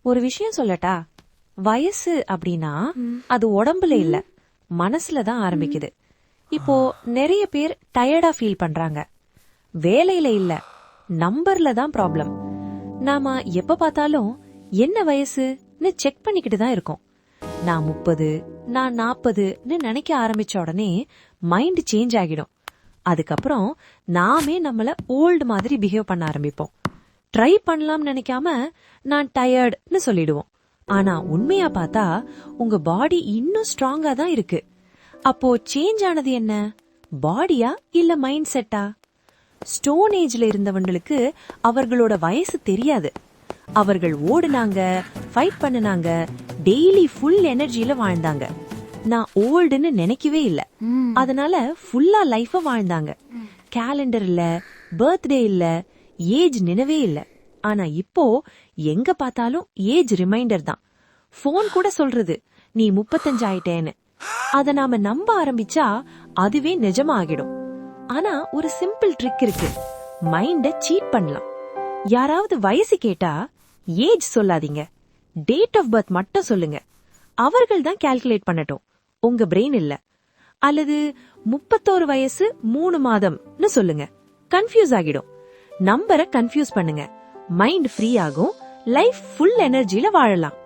ஒரு விஷயம் சொல்லட்டா, வயசு அப்படின்னா அது உடம்புல இல்ல, மனசுல தான் ஆரம்பிக்குது. இப்போ நிறைய பேர் டயர்டா ஃபீல் பண்றாங்க. வேலையில இல்ல, நம்பர்ல தான் ப்ராப்ளம். நாம எப்ப பார்த்தாலும் என்ன வயசுன்னு செக் பண்ணிக்கிட்டு தான் இருக்கோம். நான் 30, நான் 40ன்னு நினைக்க ஆரம்பிச்ச உடனே மைண்ட் சேஞ்ச் ஆகிடும். அதுக்கப்புறம் நாமே நம்மள ஓல்டு மாதிரி பிஹேவ் பண்ண ஆரம்பிப்போம். ட்ரை பண்ணலாம் நினைக்காம நான் டயர்ட்னு சொல்லிடுவோம். ஆனா உண்மையா பார்த்தா உங்க பாடி இன்னும் ஸ்ட்ராங்கா தான் இருக்கு. அப்போ சேஞ்ச் ஆனது என்ன? பாடியா இல்ல மைண்ட் செட்டா? ஸ்டோன் ஏஜ்ல இருந்தவங்களுக்கு அவர்களோட வயசு தெரியாது. அவர்கள் ஓடுனாங்க, ஃபைட் பண்ணுனாங்க, டெய்லி ஃபுல் எனர்ஜில வாழ்ந்தாங்க. நான் ஓல்டுன்னு நினைக்கவே இல்ல, அதனால ஃபுல்லா லைஃப வாழ்ந்தாங்க. கேலண்டர் இல்ல, பர்த்டே இல்ல, ஏஜ் நினைவே இல்ல. ஆனா இப்போ எங்க பார்த்தாலும் ஏஜ் ரிமைண்டர் தான். போன் கூட சொல்றது நீ 35 ஆயிட்டேன்னு. அத நாம நம்ப ஆரம்பிச்சா அதுவே நிஜமா ஆகிடும். ஆனா ஒரு சிம்பிள் ட்ரிக் இருக்கு. மைண்ட சீட் பண்ணலாம். யாராவது வயசு கேட்டா ஏஜ் சொல்லாதீங்க, டேட் ஆஃப் பர்த் மட்டும் சொல்லுங்க. அவர்கள் தான் கால்குலேட் பண்ணட்டும், உங்க பிரெயின் இல்ல. அல்லது 31 வயசு 3 மாதம்னு சொல்லுங்க. கன்ஃபியூஸ் ஆகிடும். நம்பரை கன்ஃபியூஸ் பண்ணுங்க, மைண்ட் ஃப்ரீ ஆகும், லைஃப் ஃபுல் எனர்ஜில வாழலாம்.